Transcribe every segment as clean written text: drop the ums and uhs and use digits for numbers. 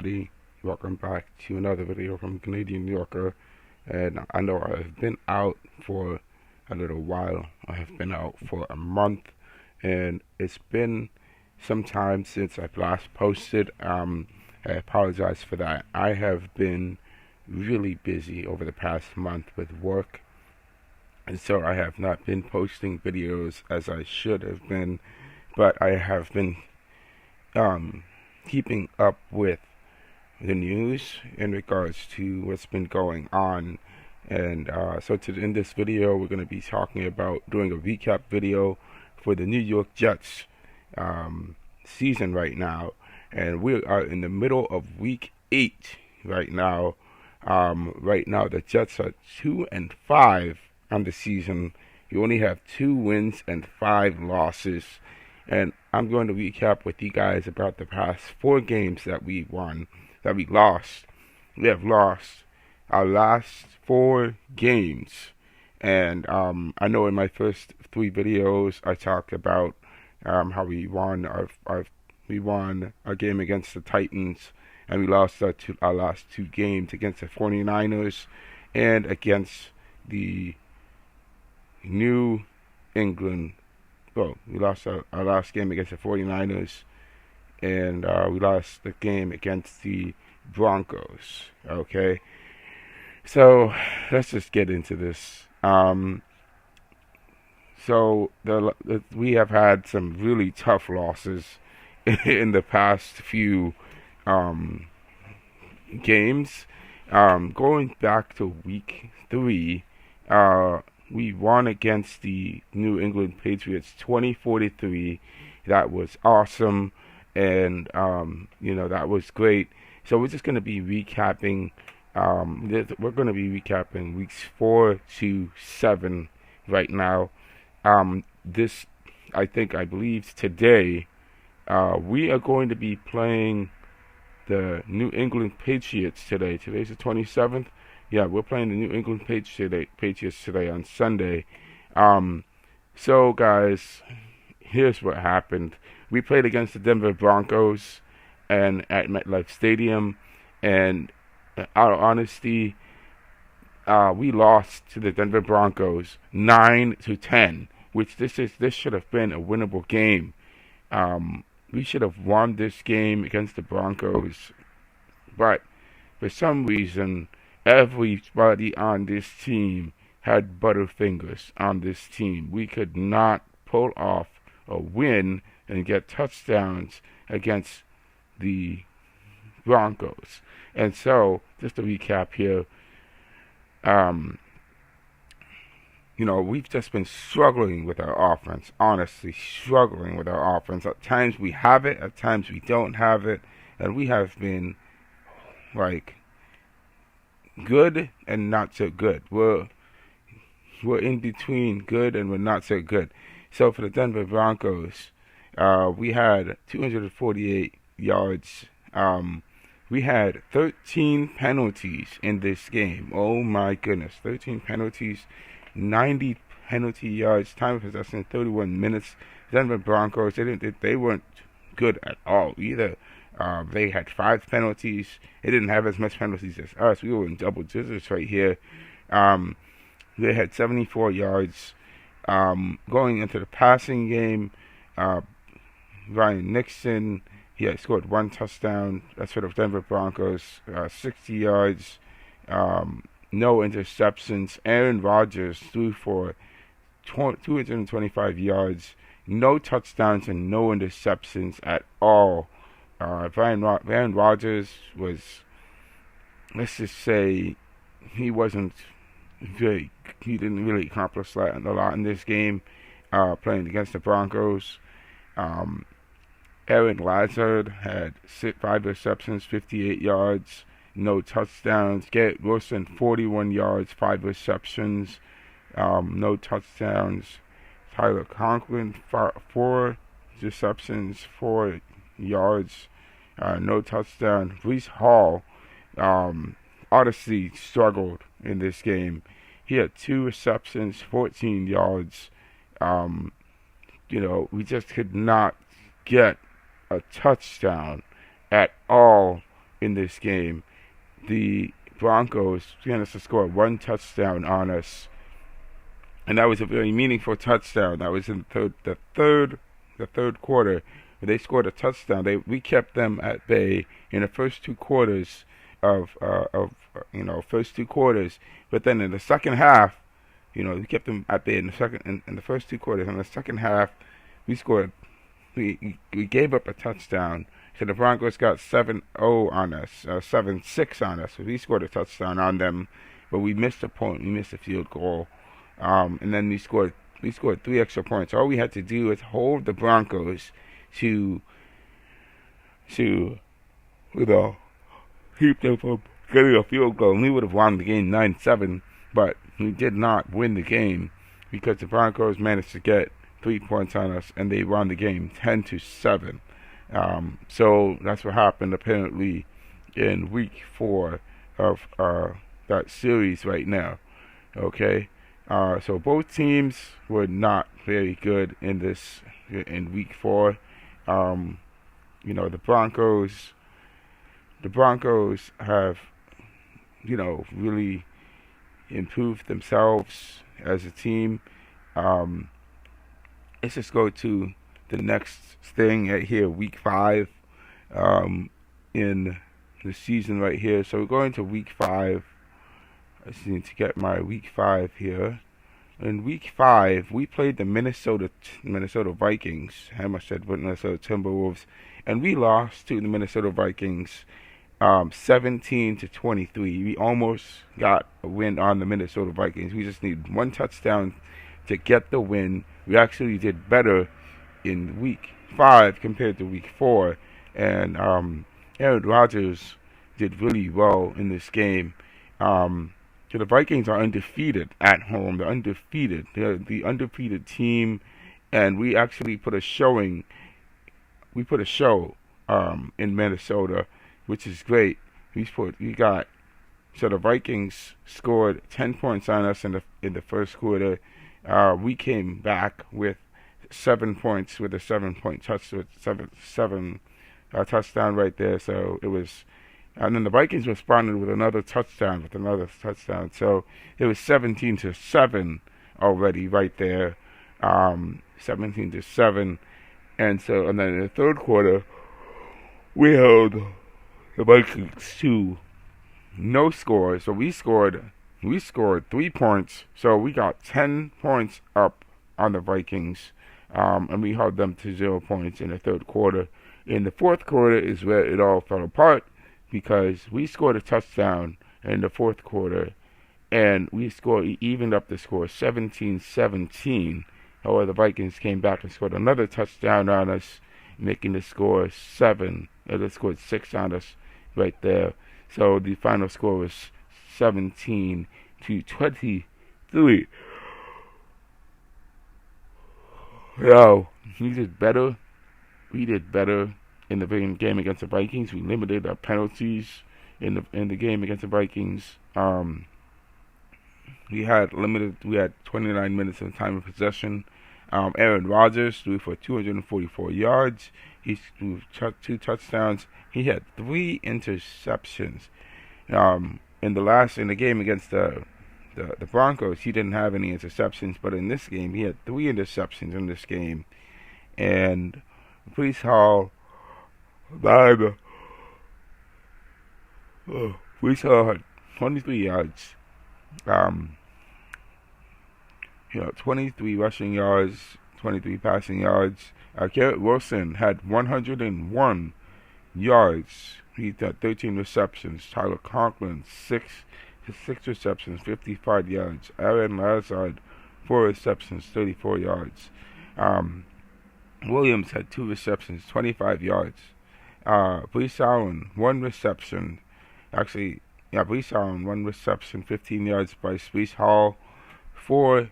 everybody. Welcome back to another video from Canadian New Yorker. And I know I've been out for a little while. I have been out for a month, and it's been some time since I've last posted. I apologize for that. I have been really busy over the past month with work, and so I have not been posting videos as I should have been, but I have been um, keeping up with the news in regards to what's been going on. And in this video, we're going to be talking about doing a recap video for the New York Jets season right now. And we are in the middle of week 8 right now. Right now, the Jets are 2-5 on the season. You only have 2 wins and 5 losses. And I'm going to recap with you guys about the past 4 games that we lost. We have lost our last 4 games. And I know in my first 3 videos I talked about how we won our game against the Titans, and we lost our last 2 games against the 49ers and against the New England. Well, we lost our last game against the 49ers, and we lost the game against the Broncos. Okay, so let's just get into this. We have had some really tough losses in the past few games. Going back to week 3, we won against the New England Patriots 20-43. That was awesome, and that was great. So we're just going to be recapping. We're going to be recapping weeks 4 to 7 right now. I believe today, we are going to be playing the New England Patriots today. Today's the 27th. Yeah, we're playing the New England Patriots today on Sunday. So guys, here's what happened. We played against the Denver Broncos and at MetLife Stadium, and out of honesty, we lost to the Denver Broncos 9-10, which this should have been a winnable game. We should have won this game against the Broncos, but for some reason, everybody on this team had butterfingers on this team. We could not pull off a win and get touchdowns against the Broncos. And so, just to recap here, we've just been struggling with our offense. Honestly, struggling with our offense. At times we have it, at times we don't have it, and we have been like good and not so good. We're in between good and we're not so good. So for the Denver Broncos, we had 248 yards. We had 13 penalties in this game. Oh my goodness, 13 penalties, 90 penalty yards, time of possession 31 minutes. Denver Broncos, they weren't good at all either. They had 5 penalties. They didn't have as much penalties as us. We were in double digits right here. They had 74 yards. Going into the passing game, Ryan Nixon, he had scored 1 touchdown. That's for the Denver Broncos. 60 yards. No interceptions. Aaron Rodgers threw for 225 yards. No touchdowns and no interceptions at all. Aaron Rodgers was, let's just say, he didn't really accomplish a lot in this game, playing against the Broncos. Aaron Lazard had 5 receptions, 58 yards, no touchdowns. Garrett Wilson, 41 yards, 5 receptions, no touchdowns. Tyler Conklin, 4 receptions, 4 yards, no touchdown. Breece Hall, honestly struggled in this game. He had 2 receptions, 14 yards. We just could not get a touchdown at all in this game. The Broncos managed to score one touchdown on us, and that was a very meaningful touchdown. That was in the third quarter. They scored a touchdown. We kept them at bay in the first two quarters first two quarters. But then in the second half, we kept them at bay in the first two quarters. In the second half, we scored. We gave up a touchdown. So the Broncos got 7-0 on us, 7-6 on us. So we scored a touchdown on them, but we missed a point. We missed a field goal. And then we scored three extra points. All we had to do was hold the Broncos to keep them from getting a field goal. And we would have won the game 9-7, but we did not win the game because the Broncos managed to get 3 points on us, and they won the game 10-7. So that's what happened apparently in week 4 of that series right now. Okay. So both teams were not very good in week 4. The Broncos have, really improved themselves as a team. Let's just go to the next thing right here, week 5, in the season right here. So we're going to week 5. I just need to get my week 5 here. In week 5, we played the Minnesota Vikings. I almost said Minnesota Timberwolves, and we lost to the Minnesota Vikings, 17-23. We almost got a win on the Minnesota Vikings. We just need one touchdown to get the win. We actually did better in week 5 compared to week 4, and Aaron Rodgers did really well in this game. So the Vikings are undefeated at home. They're undefeated. They're the undefeated team, and we actually put a showing. We put a show in Minnesota, which is great. So the Vikings scored 10 points on us in the first quarter. We came back with 7 points with a 7-point touchdown right there. So it was. And then the Vikings responded with another touchdown. So it was 17-7 already right there. 17-7. And then in the third quarter, we held the Vikings to no score. So we scored 3 points. So we got 10 points up on the Vikings. And we held them to 0 points in the third quarter. In the fourth quarter is where it all fell apart, because we scored a touchdown in the fourth quarter, and we evened up the score 17-17. However, the Vikings came back and scored another touchdown on us, making the score 7. They scored 6 on us right there. So the final score was 17-23. Now, we did better. In the game against the Vikings. We limited our penalties in the game against the Vikings. We had 29 minutes of time of possession. Aaron Rodgers threw for 244 yards. He threw 2 touchdowns. He had 3 interceptions. In the game against the Broncos, he didn't have any interceptions, but in this game, he had 3 interceptions in this game. And Breece Hall we saw 23 yards, 23 rushing yards, 23 passing yards. Garrett Wilson had 101 yards. He had 13 receptions. Tyler Conklin, 6 receptions, 55 yards. Aaron Lazard, 4 receptions, 34 yards. Williams had 2 receptions, 25 yards. Breece Allen, 1 reception. Breece Allen, 1 reception, 15 yards. Breece Hall, 3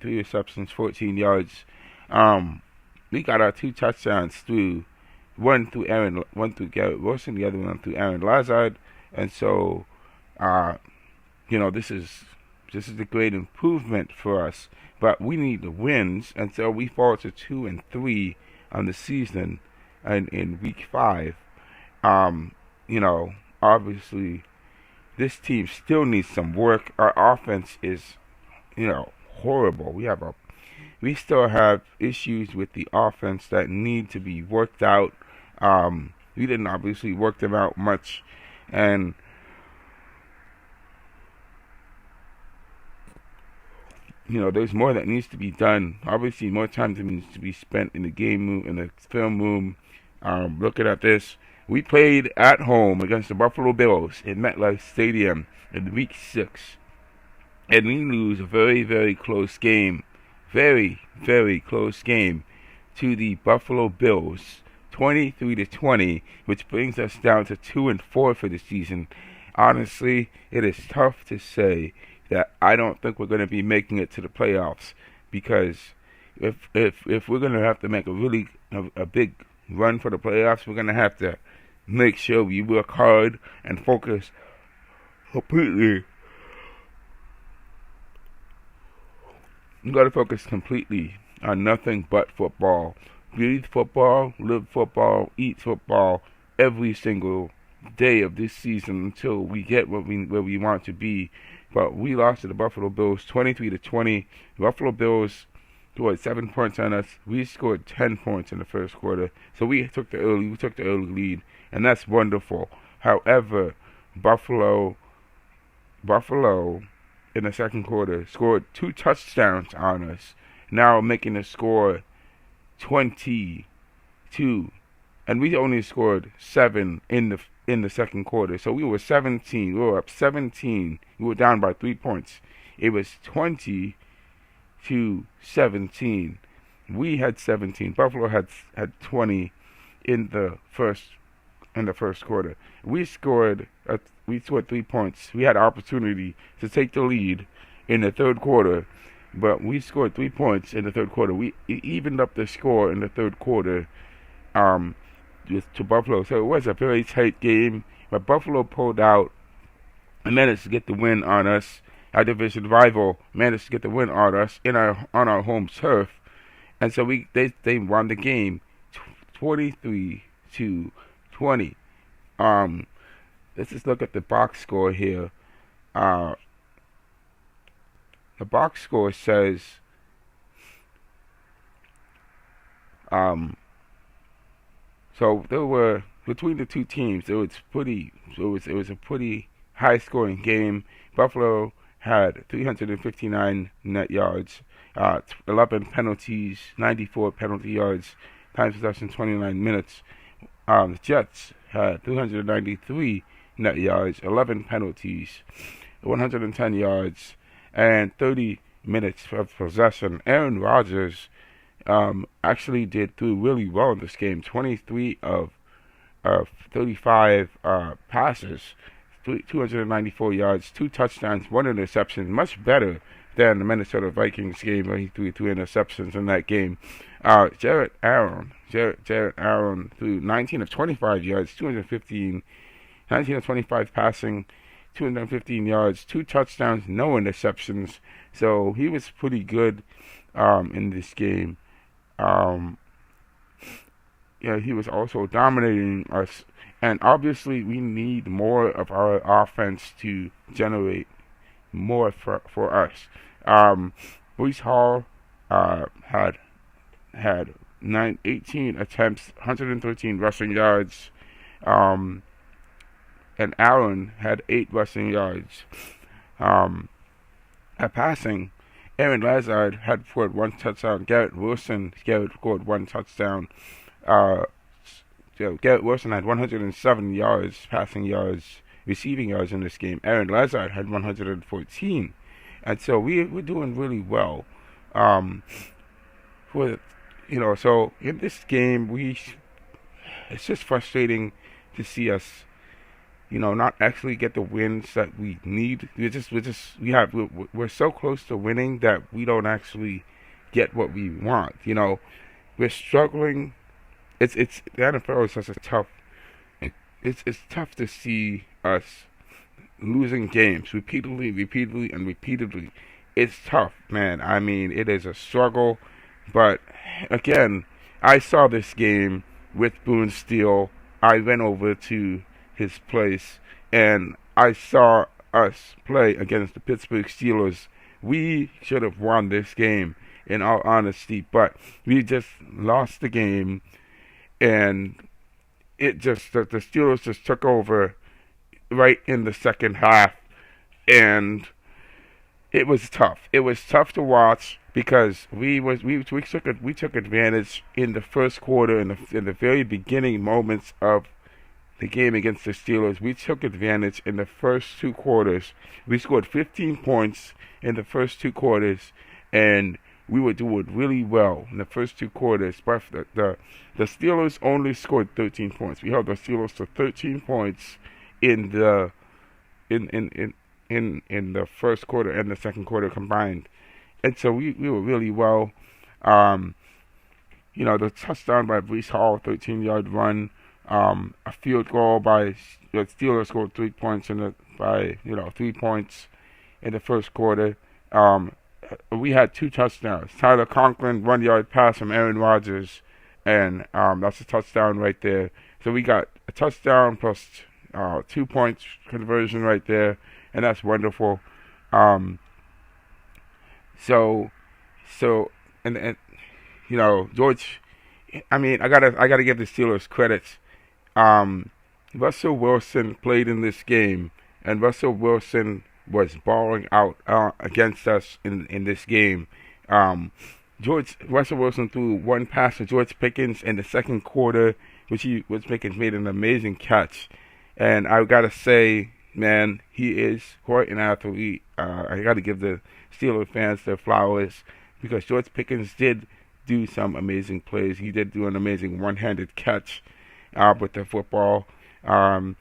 receptions, 14 yards. We got our 2 touchdowns one through Garrett Wilson, the other one through Aaron Lazard. And so, this is a great improvement for us. But we need the wins, and so we fall to 2-3 on the season. And in week 5, obviously this team still needs some work. Our offense is, horrible. We still have issues with the offense that need to be worked out. We didn't obviously work them out much, and there's more that needs to be done. Obviously, more time needs to be spent in the game room, in the film room. Looking at this, we played at home against the Buffalo Bills in MetLife Stadium in Week 6, and we lose a very, very close game. Very, very close game to the Buffalo Bills, 23-20, which brings us down to 2-4 for the season. Honestly, it is tough to say that I don't think we're going to be making it to the playoffs, because if we're going to have to make a big run for the playoffs, we're going to have to make sure we work hard and focus completely. You got to focus completely on nothing but football. Breathe football, live football, eat football every single day of this season until we get where we want to be. But we lost to the Buffalo Bills 23-20. The Buffalo Bills scored 7 points on us. We scored 10 points in the first quarter. So we took the early lead, and that's wonderful. However, Buffalo in the second quarter scored 2 touchdowns on us, now making the score 22, and we only scored 7 in the second quarter. So we were up 17. We were down by 3 points. It was 20-17. We had 17. Buffalo had 20 in the first quarter. We scored 3 points. We had opportunity to take the lead in the third quarter, but we scored 3 points in the third quarter. We evened up the score in the third quarter to Buffalo. So it was a very tight game, but Buffalo pulled out and managed to get the win on us. Our division rival managed to get the win on us on our home turf, and so they won the game 23-20. Let's just look at the box score here. The box score says so there were, between the two teams, it was a pretty high scoring game. Buffalo had 359 net yards, 11 penalties, 94 penalty yards, time possession 29 minutes. The Jets had 393 net yards, 11 penalties, 110 yards, and 30 minutes of possession. Aaron Rodgers actually do really well in this game. 23 of 35 passes, 294 yards, 2 touchdowns, 1 interception. Much better than the Minnesota Vikings game where he threw 2 interceptions in that game. Jared Aaron threw 19 of 25 yards, 19 of 25 passing, 215 yards, 2 touchdowns, no interceptions. So he was pretty good in this game. He was also dominating us, and obviously we need more of our offense to generate more for us. Breece Hall had 18 attempts, 113 rushing yards, and Allen had 8 rushing yards. At passing, Aaron Lazard had scored 1 touchdown. Garrett Wilson scored 1 touchdown. Garrett Wilson had 107 yards, passing yards, receiving yards in this game. Aaron Lazard had 114, and so we're doing really well. So in this game, it's just frustrating to see us, not actually get the wins that we need. We're so close to winning that we don't actually get what we want. We're struggling. The NFL is such a tough. It's tough to see us losing games repeatedly. It's tough, man. I mean, it is a struggle. But again, I saw this game with Boone Steele. I went over to his place, and I saw us play against the Pittsburgh Steelers. We should have won this game, in all honesty, but we just lost the game, and the Steelers just took over right in the second half, and it was tough. It was tough to watch because we took advantage in the first quarter, in the very beginning moments of the game against the Steelers. We took advantage in the first two quarters. We scored 15 points in the first two quarters, and we were doing really well in the first two quarters. But the Steelers only scored 13 points. We held the Steelers to 13 points in the in the first quarter and the second quarter combined. And so we were really well. The touchdown by Breece Hall, 13-yard run, a field goal by the Steelers scored 3 points 3 points in the first quarter. We had two touchdowns. Tyler Conklin, 1-yard pass from Aaron Rodgers, and that's a touchdown right there. So we got a touchdown plus 2 points conversion right there, and that's wonderful. George. I mean, I gotta give the Steelers credit. Russell Wilson played in this game, and Russell Wilson was balling out against us in this game. Russell Wilson threw one pass to George Pickens in the second quarter, which Pickens made an amazing catch. And I gotta say, man, he is quite an athlete. I gotta give the Steelers fans their flowers because George Pickens did do some amazing plays. He did do an amazing one-handed catch with the football. That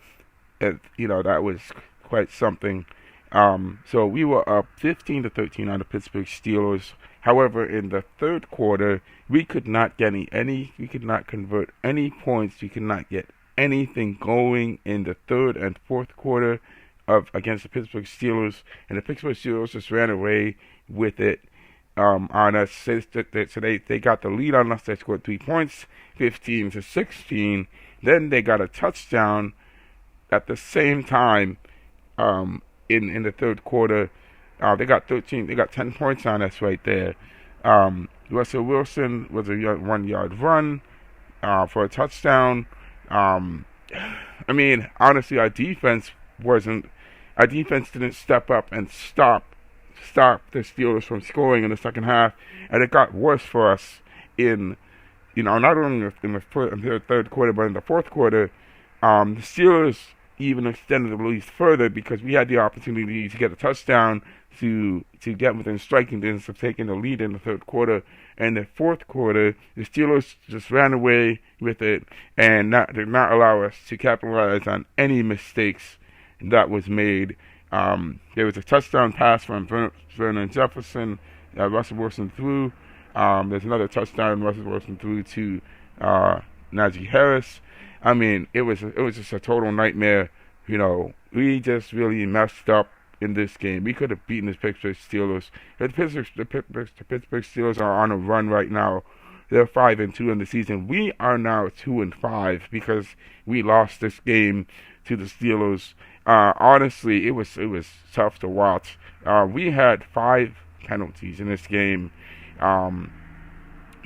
was quite something. So we were up 15-13 on the Pittsburgh Steelers. However, in the third quarter, we could not convert any points. We could not get anything going in the third and fourth quarter against the Pittsburgh Steelers, and the Pittsburgh Steelers just ran away with it on us. So they got the lead on us. They scored 3 points, 15-16. Then they got a touchdown at the same time in the third quarter. They got 10 points on us right there. Russell Wilson was a 1-yard run for a touchdown. Honestly, our defense didn't step up and stop the Steelers from scoring in the second half, and it got worse for us not only in the third quarter, but in the fourth quarter. The Steelers even extended the lead further because we had the opportunity to get a touchdown to get within striking distance of taking the lead in the third quarter. And the fourth quarter, the Steelers just ran away with it and did not allow us to capitalize on any mistakes that was made. There was a touchdown pass from Vernon Jefferson that Russell Wilson threw. There's another touchdown Russell Wilson threw to Najee Harris. I mean, it was just a total nightmare. We just really messed up in this game. We could have beaten the Pittsburgh Steelers. The Pittsburgh Steelers are on a run right now. They're 5-2 in the season. We are now 2-5 because we lost this game to the Steelers. Honestly, it was tough to watch. We had 5 penalties in this game.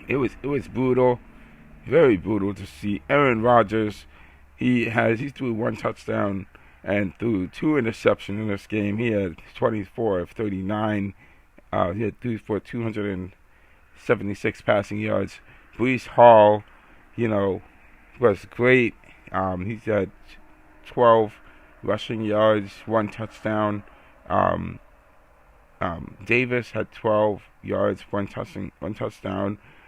It was brutal, very brutal to see. Aaron Rodgers, he threw 1 touchdown and threw 2 interceptions in this game. He had 24 of 39. He had 3 for 276 passing yards. Breece Hall, was great. He's had 12 rushing yards, 1 touchdown. Davis had 12 yards, 1 touchdown.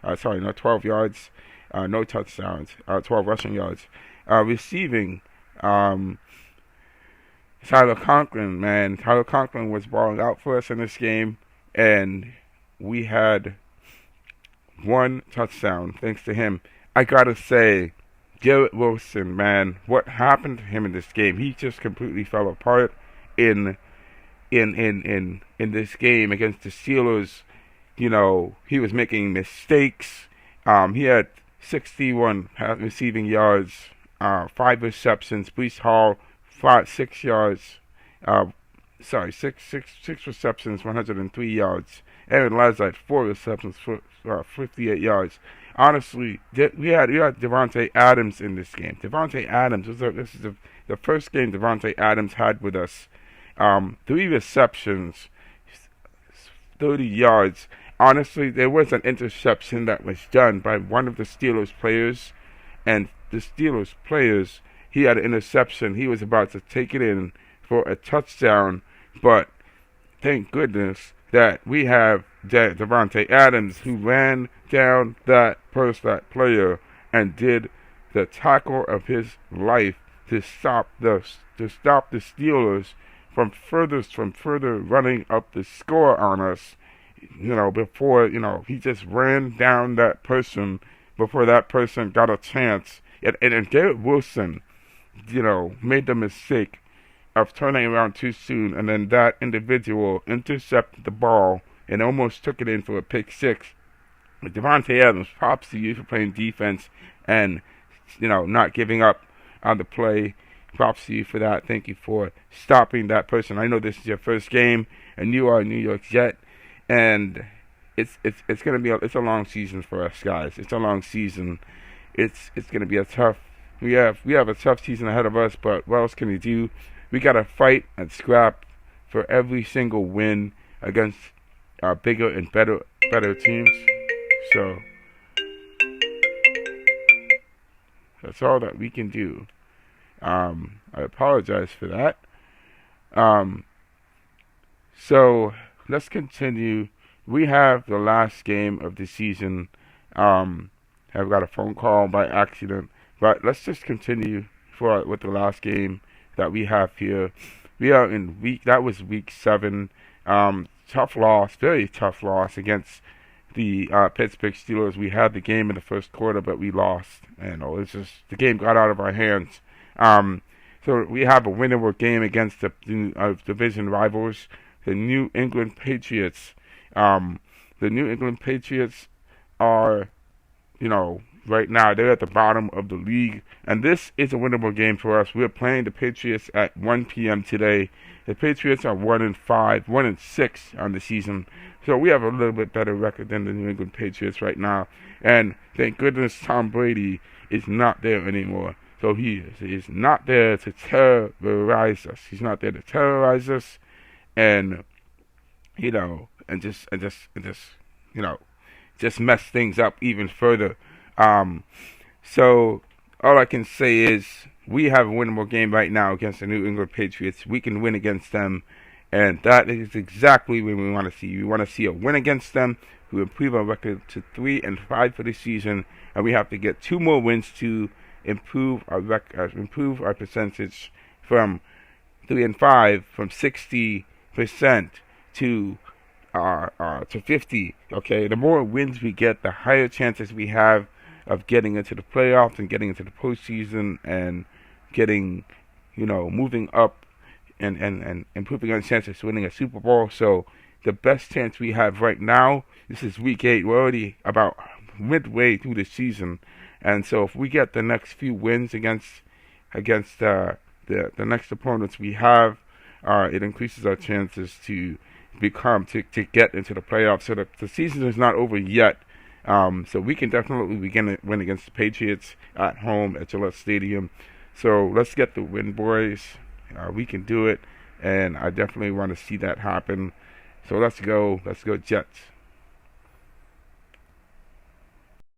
12 yards, no touchdowns. 12 rushing yards. Receiving, Tyler Conklin, man. Tyler Conklin was balling out for us in this game, and we had 1 touchdown thanks to him. I gotta say, Garrett Wilson, man, what happened to him in this game? He just completely fell apart in this game against the Steelers. He was making mistakes. He had 61 receiving yards 5 receptions. Brees Hall, 6 yards. Uh, six receptions, 103 yards. Aaron Lazard, 4 receptions for 58 yards. Honestly, we had Davante Adams in this game. Davante Adams this is the first game Davante Adams had with us. 3 receptions, 30 yards. Honestly, there was an interception that was done by one of the Steelers players, and the Steelers players, he had an interception. He was about to take it in for a touchdown, but thank goodness that we have Davante Adams, who ran down that player and did the tackle of his life to stop the Steelers from further running up the score on us. Before he just ran down that person before that person got a chance. And Garrett Wilson, made the mistake of turning around too soon, and then that individual intercepted the ball and almost took it in for a pick six. But Davante Adams, props to you for playing defense and not giving up on the play. Props to you for that. Thank you for stopping that person. I know this is your first game, and you are a New York Jet, and it's gonna be a long season for us guys. It's a long season. It's gonna be a tough. We have a tough season ahead of us, but what else can we do? We gotta fight and scrap for every single win against bigger and better teams. So that's all that we can do. I apologize for that. So let's continue. We have the last game of the season. I've got a phone call by accident, but let's just continue with the last game that we have here. We are in week 7. Tough loss, very tough loss against the Pittsburgh Steelers. We had the game in the first quarter, but we lost. It's just the game got out of our hands. So we have a winnable game against the division rivals, the New England Patriots. The New England Patriots are, right now they're at the bottom of the league, and this is a winnable game for us. We're playing the Patriots at 1 p.m. today. The Patriots are 1-5, 1-6 on the season, so we have a little bit better record than the New England Patriots right now. And thank goodness Tom Brady is not there anymore. So he is not there to terrorize us. He's not there to terrorize us, and just mess things up even further. So all I can say is we have a winnable game right now against the New England Patriots. We can win against them, and that is exactly what we want to see. We want to see a win against them. We improve our record to 3-5 for the season, and we have to get 2 more wins to improve our percentage from 3-5 from 60% to 50. Okay, the more wins we get, the higher chances we have of getting into the playoffs and getting into the postseason and getting, moving up and improving our chances of winning a Super Bowl. So the best chance we have right now, this is week 8. We're already about midway through the season, and so if we get the next few wins against the next opponents we have, it increases our chances to get into the playoffs. So the season is not over yet. So we can definitely win against the Patriots at home at Gillette Stadium. So let's get the win, boys. We can do it, and I definitely want to see that happen. So let's go Jets.